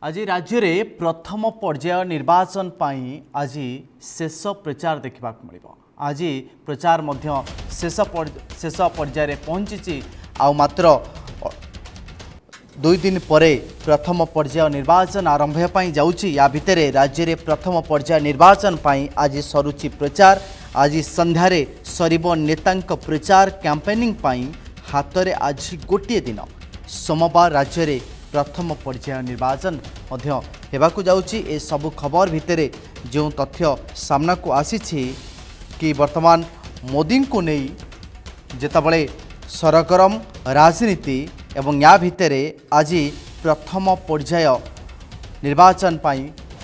आज राज्य में प्रथम पर्याय निर्वाचन पाई आज शेष प्रचार देखा मिल आज प्रचार शेष पर्याय पहुंची आउ मात्र 2 दिन पर प्रथम पर्याय निर्वाचन आरंभ होगी या भितर राज्य में प्रथम पर्याय निर्वाचन पाई आज सरुचि प्रचार आज संध्यारे सरिबो नेतांक प्रचार कैंपेनिंग पाई हाथ में आज गोटे दिन सोमवार राज्य में प्रथम पर्याय निर्वाचन होगाकू जाउची। ए सबु खबर भितर जो तथ्य सामना को आसी कि वर्तमान मोदी को नहीं जेतबले सरगरम राजनीति एवं या भितर आज प्रथम पर्याय निर्वाचन पाई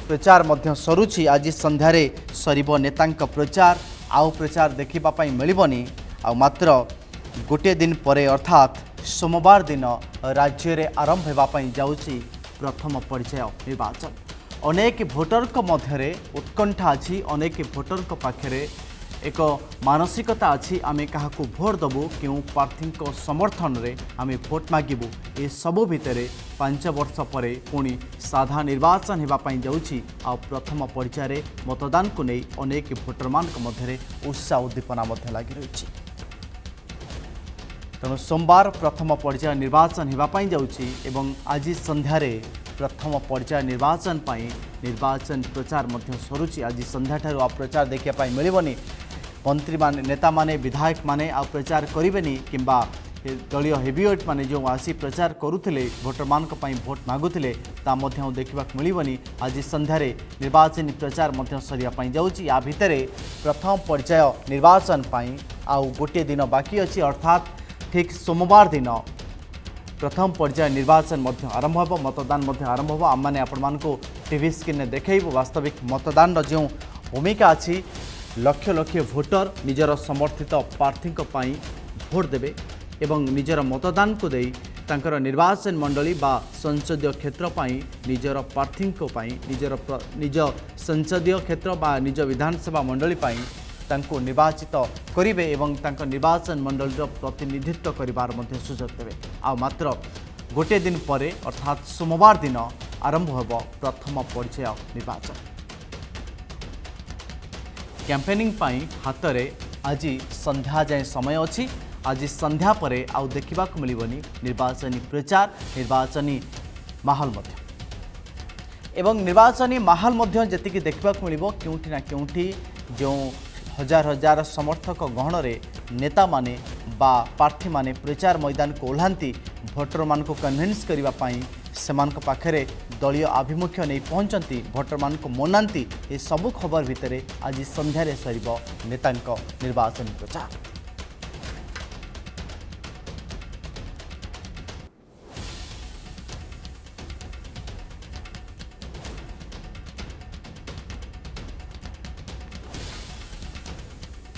प्रचार मध्य सरुची आज संध्यारे सरिबो नेतांक प्रचार आउ प्रचार देखिबा पाई मिलिबनी आ मात्र गोटे दिन पर अर्थात सोमवार दिन राज्य में आरंभ होगापाई जाउची प्रथम पर्याय निर्वाचन। अनेक भोटर मध्य उत्कंठा अच्छी अनेक भोटर पाखे एक मानसिकता अच्छी आमे क्या भोट दबू क्यों प्रार्थी समर्थन रे आमे भोट मागिबू ए सबु भितर 5 वर्ष पर पुणी साधा निर्वाचन होगापाई जाउची आ प्रथम पर्याय मतदान को नहीं अनेक भोटर मान मध्य उत्साह उद्दीपना लगी रही। तेणु सोमवार प्रथम पर्याय निर्वाचन होगापाई जाउची एवं आज संध्यारे प्रथम पर्याय निर्वाचन पाई निर्वाचन प्रचार मध्य सरुची। आज संध्या प्रचार देखा मिलबनी मंत्री माने नेता माने विधायक माने आ प्रचार करेनि किंबा दलीय हेवीवेट माने जो आसी प्रचार करुले भोटर मान भोट मागुले देखा मिलबनी। आज संध्यारे निर्वाचन प्रचार सरिया जाउची या भितर प्रथम पर्याय निर्वाचन पाई आउ गोटे दिन बाकी अच्छी अर्थात ठीक सोमवार दिन प्रथम पर्याय निर्वाचन आरंभ हो मतदान आरंभ हो आम मैंने आपण मानक टीवी स्क्रीन देखु वास्तविक मतदान जो भूमिका अच्छी लक्ष लक्ष भोटर निजर समर्थित प्रार्थी भोट देवे एवं निजर मतदान को दे तांकर निर्वाचन मंडली बा संसदीय क्षेत्र पाई निजर प्रार्थी निज संसदीय क्षेत्र बा निज विधानसभा मंडली पाई तांको निर्वाचित करिवे एवं तांको निर्वाचन मंडल प्रतिनिधित्व करिवार मध्य सुযোগ देवे। आ मात्र गोटे दिन पर अर्थात सोमवार दिन आरंभ होब प्रथम पर्याय निर्वाचन। कैंपेनिंग पाई हाथ में आज संध्या जाए समय अच्छी। आज संध्या पर आउ देखा मिलबनी निर्वाचनी प्रचार निर्वाचनी माहौल एवं निर्वाचनी माहौल जी देखा मिल क्योंकि ना क्योंकि जो हजार हजार समर्थक गहन नेता माने बा प्रार्थी माने प्रचार मैदान को ओह्लांती भोटर मान को कन्विन्स करने से पाखे दलीय आभिमुख्य नहीं पहुंचती भोटर मान को मनाती ये सबु खबर भितर आज संध्यारे सरिबो नेतांक निर्वाचन प्रचार।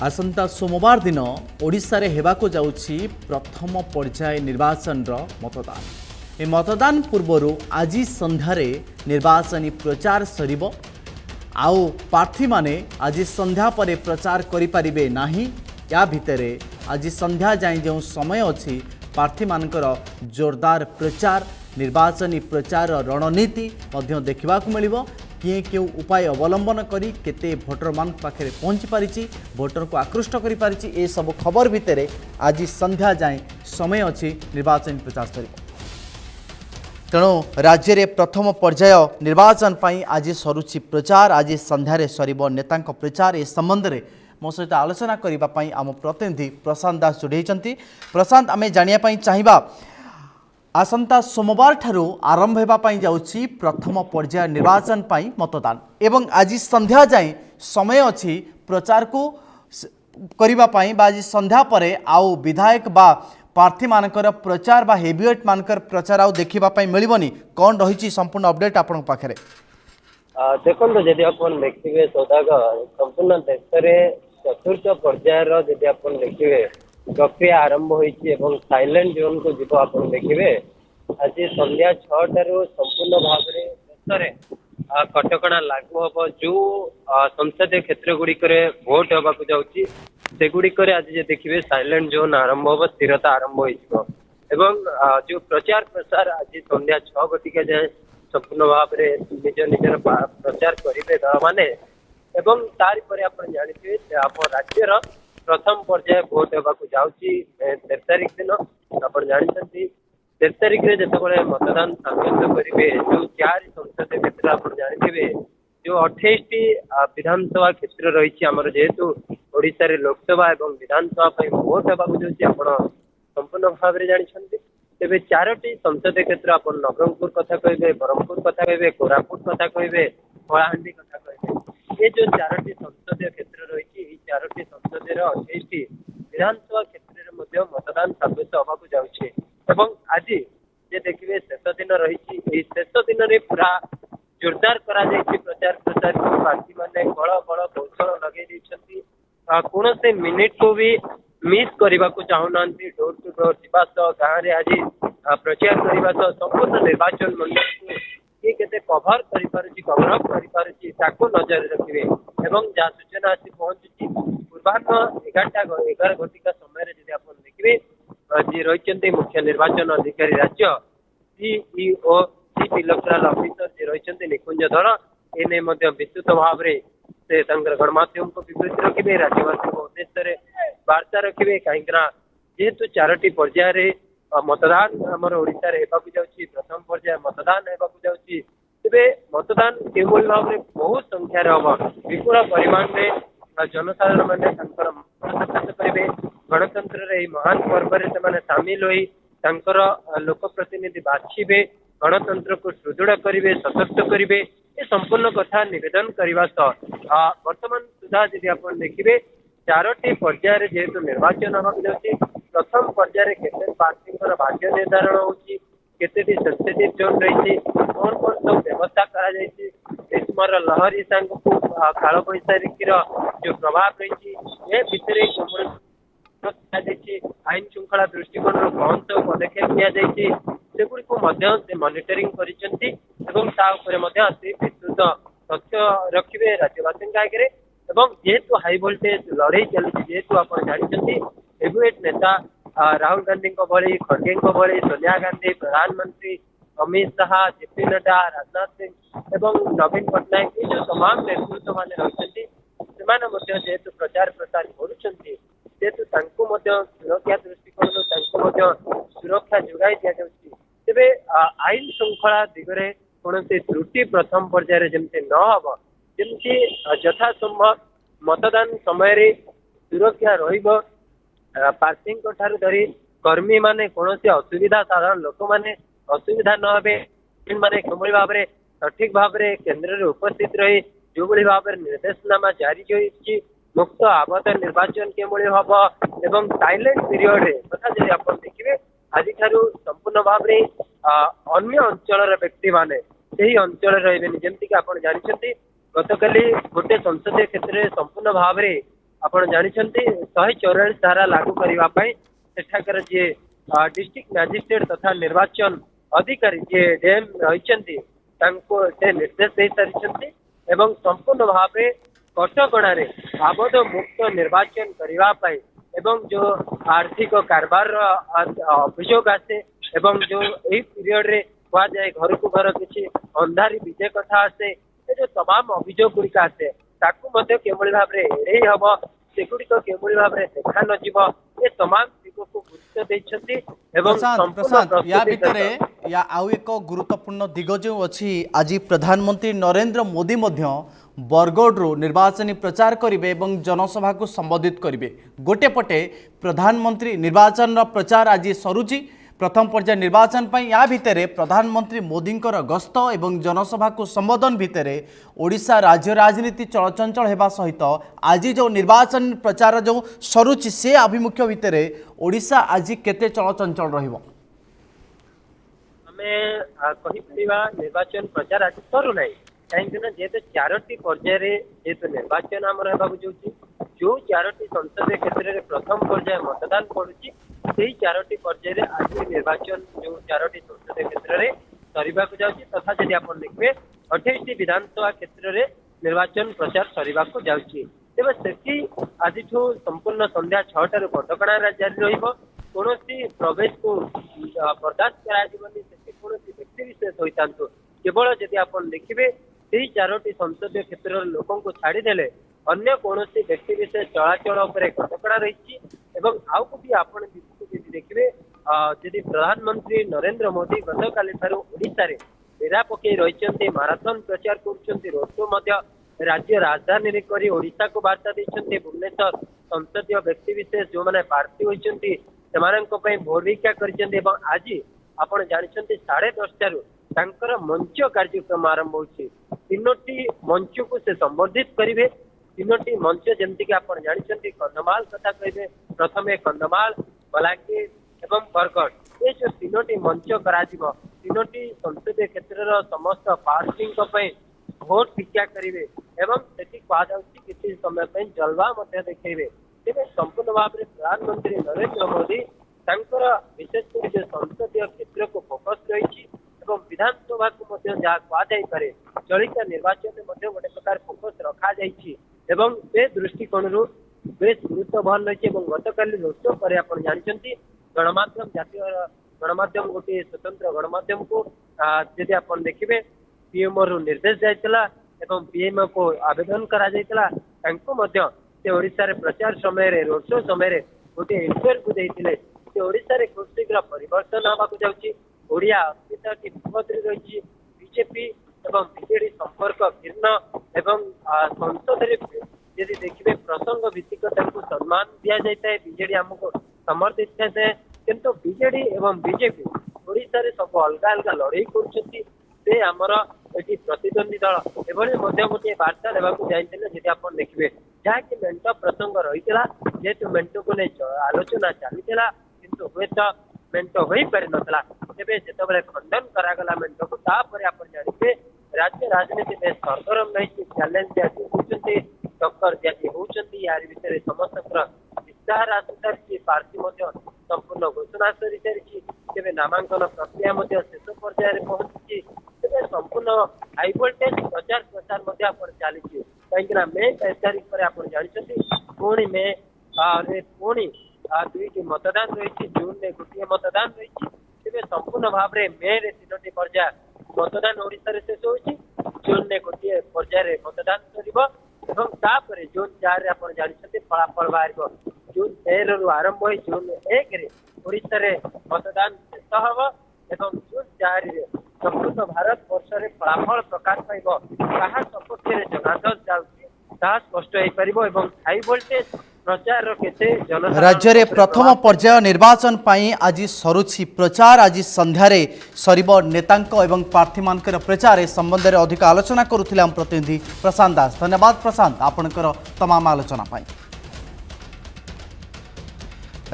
आसंता सोमवार दिन ओडिशा रे हेबाको जाउछि प्रथम पर्याय निर्वाचन मतदान। ए मतदान पूर्वर आज संध्यारे निर्वाचनी प्रचार सरिबो आउ प्रार्थी माने आज संध्या पर प्रचार करि परिबे नाही। या भितरे आज संध्या जाए जो समय अच्छी प्रार्थी मानकर जोरदार प्रचार निर्वाचनी प्रचार रणनीति मध्य देखा मिलिबो किए क्यों उपाय अवलंबन करी केते भोटर मान पाखे पहुँची पारिछि भोटर को आकृष्ट करि पारिछि ए सब खबर भितर आज संध्या जाए समय अच्छी निर्वाचन प्रचार सरिबो। तेणु राज्य में प्रथम पर्याय निर्वाचन पाई आज सरुचि प्रचार आज संध्यारे सरिबो नेतांक प्रचार ए संबंध में मो सहित आलोचना करने आम प्रतिनिधि प्रशांत दास जोड़े। प्रशांत आमे जानिया चाहिबा आसंता सोमवार ठारू आरंभ होगापाई जाउछि प्रथम पर्याय निर्वाचन पाई मतदान एवं आज संध्या जाए समय अच्छी प्रचार को करिबा पाई बा आज संध्या पर आउ विधायक बा प्रार्थी मानकर प्रचार बा हेवीवेट मानकर प्रचार आउ देखिबा पाई मिलिबनी कौन रही संपूर्ण अपडेट आपन पाखरे देखो जदि अपन देखिए सौदागर संपूर्ण देश में चतुर्थ पर्यायर जदि अपन देखिए प्रक्रिया आरंभ होइछि एवं साइलेंट जोन को जीव आप देखिए आज संध्या 6टारू संपूर्ण भाव में देश में कटकणा लागू हम जो संसदीय क्षेत्र गुड़िक भोट होगा जाऊँगी से गुड़िक आज देखिए साइलेंट जोन आरंभ हम स्थिरता आरंभ हो जो प्रचार प्रसार आज संध्या 6 घटिका जाए संपूर्ण भाव में निज निजर प्रचार करेंगे दल मैंने एवं तारी पर आप जानते आप राज्यर प्रथम पर्याय भोट होगा जाऊँगी 13 तारीख दिन आप जानते 13 तारीख में जिते मतदान साब्यस्त करेंगे जो 4 संसदीय क्षेत्र आप जानते जो 28टी विधानसभा क्षेत्र रही आमर जेहेतु ओडिशा रे लोकसभा और विधानसभा भोट होगा जो संपूर्ण भाव में जानते तेरे 4टी संसदीय क्षेत्र आप नवरंगपुर कथा कहे ब्रह्मपुर कथा कहे कोरापुट कथा कहे कलाहांडी कथा कहे ये जो 4टी संसदीय क्षेत्र रही 4टी संसदीय 28टी विधानसभा क्षेत्र में मतदान साब्यस्त होगा जाऊँचे आज जे देखिए शेष दिन रही शेष दिन में पूरा जोरदार करा प्रचार प्रसार प्रार्थी मैंने बड़ बड़ कौशल लगे कौन से मिनिट को भी मिस करने को चाहूना डोर टू डोर जावा गाँव में आज प्रचार करने संपूर्ण निर्वाचन मंडल को किए के कभर कवर अप कर नजर रखिए जहाँ सूचना आसी पहुंची पूर्वाह्न 11 घटिका समय आप देखिए जी रही मुख्य निर्वाचन अधिकारी राज्य सीईओ चीफ इलेक्टोरल ऑफिसर जी रही निकुंज धर एने विस्तृत भाव में से गणमाध्यम को विवृत्ति रखिए राज्यवासी उद्देश्य वार्ता रखिए कहीं जेहेतु 4टी पर्याय मतदान आमर ओडिशा रे प्रथम पर्याय मतदान होगा तेरे मतदान के भाव में बहुत संख्यार हम विपुल परिमाण में जनसाधारण मैंने साक्षात करेंगे गणतंत्र महान पर्व से सामिल हो लोकप्रतिनिधि बाछिबे गणतंत्र को सुदृढ़ करेंगे सशक्त करेंगे ये संपूर्ण कथा निवेदन करने वर्तमान सुधा जी आप देखिए 4टी पर्याय जेहेतु निर्वाचन होगी प्रथम पर्याय केते प्रार्थी भाग्य निर्धारण होती सेंसिटिव जोन रही कौन कौन सब व्यवस्था ग्रीष्मर लहरी सांग को काल बैशाखी जो प्रभाव रही भितर आईन श्रृंखला दृष्टिकोण कौन सब पदक्षेप निगुड़ी मॉनिटरिंग कर विस्तृत तथ्य रखिए राज्यवासी आगे जेहेतु हाई वोल्टेज लड़ाई चलती जेहेतु आप जानते हेवीवेट नेता राहुल गांधी भली खड़गे भली सोनिया गांधी प्रधानमंत्री अमित शाह जेपी नड्डा राजनाथ सिंह एवं नवीन पट्टनायक ये जो तमाम नेतृत्व मान रही जेहेतु प्रचार प्रसार करुँच सुरक्षा दृष्टिकोण सुरक्षा जोगाई दि तेरे आईन श्रृंखला दिगरे कौन से त्रुटि प्रथम पर्याय जमती न हम जमती यथासंभव मतदान समय सुरक्षा प्रार्थी धरी कर्मी माने कौन से असुविधा साधारण लोक मैंने असुविधा न हे माने किभली भाव में सठिक भाव में केन्द्र में उपस्थित रही जो भाव में निर्देशनामा जारी होती मुक्त आबद्ध निर्वाचन किभली हम एवं साइलेंट पीरियड तथा जब आप देखिए आज संपूर्ण भाव में अन्य अंचल व्यक्ति माने अंचल रही जमीक आप जानते गतकाली गोटे संसदीय क्षेत्र में संपूर्ण भाव में आप जानते 144 धारा लागू करने सेठाकर जी डिस्ट्रिक्ट मजिस्ट्रेट तथा निर्वाचन अधिकारी जी डीएम रही निर्देश दे सारी संपूर्ण भाव में कटकणा आबद्ध मुक्त निर्वाचन करने जो आर्थिक कारबार अभियोग आसे जो यही पीरियड रे कह जाए घर को घर किसी अंधारी विजय कथा आसे जो तमाम अभियोग गुड़िक आसे किभली भाव में एड़े हम सेगुड़िक किभली भाव में देखा नजिब ये तमाम दिग को गुरुत्व देइछंती प्रशांत या भितरे या आउ एक गुरुत्वपूर्ण दिग जो अच्छी आज प्रधानमंत्री नरेंद्र मोदी बरगढ़ निर्वाचनी प्रचार करेंगे और जनसभा को संबोधित करेंगे गोटे पटे प्रधानमंत्री निर्वाचन प्रचार आज सरुची प्रथम पर्याय निर्वाचन या भितर प्रधानमंत्री मोदी गस्त एवं जनसभा को संबोधन भितर ओडिशा राज्य राजनीति चलचंचल होगा सहित आज जो निर्वाचन प्रचार जो सरुची से आभिमुख्य भितर ओडिशा आज केते चलचंचल रहिबो निर्वाचन प्रचार आज सरू ना कहीं जेहेतु 4टी पर्याय जेहेतु निर्वाचन आमर होगा जो 4टी संसदीय क्षेत्र में प्रथम पर्याय मतदान पड़ुची 4टी पर्याय आज निर्वाचन जो 4टी संसदीय क्षेत्र में सरीबा जाऊँगी तथा जब आप देखिए 28टी विधानसभा क्षेत्र में निर्वाचन प्रचार सरीबा जाऊँगी तेज से आज संपूर्ण संध्या 6टार कटकणा जारी रौन प्रवेश को बर्दास्त कौन व्यक्ति विशेष होता केवल जदि आपण देखिबे सेही 4टी संसदीय क्षेत्र लोकों को छाड़ीदेले अन्य कौनसी व्यक्ति विशेष चलाचल उपरे कटकड़ा रही एवं आउ गोटे आपण देखिबे जदि प्रधानमंत्री नरेंद्र मोदी गतकाली ठारू ओडिशा रे बेरा पकई रही माराथन प्रचार कर रोड शो राज्य राजधानी रे करी ओडिशा को वार्ता देछन्ते भुवनेश्वर संसदीय व्यक्ति विशेष जो माने प्रार्थी होइछन्ति सेमानक पई भोट भिक्षा करिछन्ते एवं आज आपण जानिछन्ति 10:30 टारू तांकर मंच कार्यक्रम आरंभ होछि 3टी मंच को से संबोधित करिवे 3टी मंच जेमति कि आपण जानिछन्ति कंधमाल कथा कहिबे प्रथमे कंधमाल बलांगीर एवं बरगढ़ ये जो 3टी मंच करा जिवो 3टी संसदीय क्षेत्र समस्त पार्टी भोट भिक्षा करेंगे एवं सेठी कहुच्छी किसी समय जलवा देखेबे तेज संपूर्ण भाव में प्रधानमंत्री नरेंद्र मोदी विशेषकर जो संसदीय क्षेत्र को फोकस रही विधानसभा को जहाँ कहुपे चलित निर्वाचन में गोटे प्रकार फोकस रखा से दृष्टिकोण बेस गुरुत्व बहन रही गतकाली रोड शो पर आप जानते गणमाध्यम जातीय गणमाध्यम गोटे स्वतंत्र गणमाध्यम को जदि आप देखिए पीएमओ रु निर्देश जाइतला एवं पीएमओ को आवेदन करा जाइतला तांको मध्य से ओडिशा रे प्रचार समय रे रोड शो समय रे गोटे इंटरव्यू देइतिले से ओडिशा रे खूब शीघ्र परिवर्तन हवा को जाउची ओडिया अस्मिता की विपद रे रहिची बीजेपी एवं बीजेडी संपर्क भिन्न एवं संसद रे यदि देखिबे प्रसंग भित्तिक तांको सम्मान दिया जाइता है बीजेडी हमको समर्थित है किंतु बीजेडी एवं बीजेपी ओडिशा रे सब अलग अलग लड़ाई करूछथि से आमर एटी प्रतिद्वंदी दल एभली गोटे वार्ता देवाक जाइए जी आप देखिए जहाँकि मेंट प्रसंग रही जेहेतु मेंट को नहीं आलोचना चली किंतु हुए तो मेंट हो पारि नाला तेज जिते खंडन करागला मेंट को तापर आप जानते राज्य राजनीति में सरगरम रही चैलेंज आज होती टक्कर जि होती यार विषय समस्त विस्तार आसि सारी प्रार्थी संपूर्ण घोषणा कर सारी तेज नामांकन प्रक्रिया शेष पर्यायर पहुंची तेज संपूर्ण हाई वोल्टेज प्रचार प्रसार चली कहीं मे 23 तारीख पर आप जानते पुणी मे पुणी 2टी मतदान रही जून में गोटे मतदान रही तेज संपूर्ण भाव में मे 3टी पर्याय मतदान ओडिशा रे शेष होती जून में गोटे पर्यायर मतदान कर जून 4 आप जानते फलाफल बाहर जून 13 रु आरंभ हो जून 1 ओडिशा रे मतदान शेष हम एवं जून 4 संपूर्ण भारत वर्ष रे फलाफल प्रकाश पाइब कहा सपक्ष में जनार्दन जाउछि ता स्पष्ट हो परिबो एवं हाई वोल्टेज प्रचार केते जन राज्य रे प्रथम पर्याय निर्वाचन पाई आज सरुछि प्रचार आज संध्यारे सरिब नेतांक एवं प्रार्थी मानकर प्रचार संबंध में अधिक आलोचना करुथिले हम प्रतिनिधि प्रशांत दास। धन्यवाद प्रशांत आपनकर तमाम आलोचना पाई।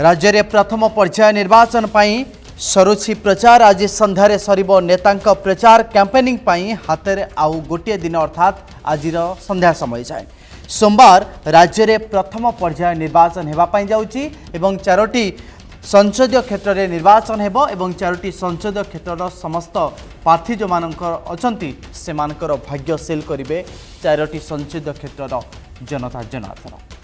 राज्य रे प्रथम पर्याय निर्वाचन पाई सरुछि प्रचार आज संध्यारे सरिब नेतांक प्रचार कैंपेनिंग पाई हाथ आउ गोटे दिन अर्थात आज संध्या समय जाए सोमवार राज्य में प्रथम पर्याय निर्वाचन होगापाई जाउची एवं 4टी संसदीय क्षेत्र में निर्वाचन हेबो एवं 4टी संसदीय क्षेत्र समस्त प्रार्थी जो मानकर अछंती से मानकर भाग्य सील करिवे 4टी संसदीय क्षेत्र जनता जनार्दन।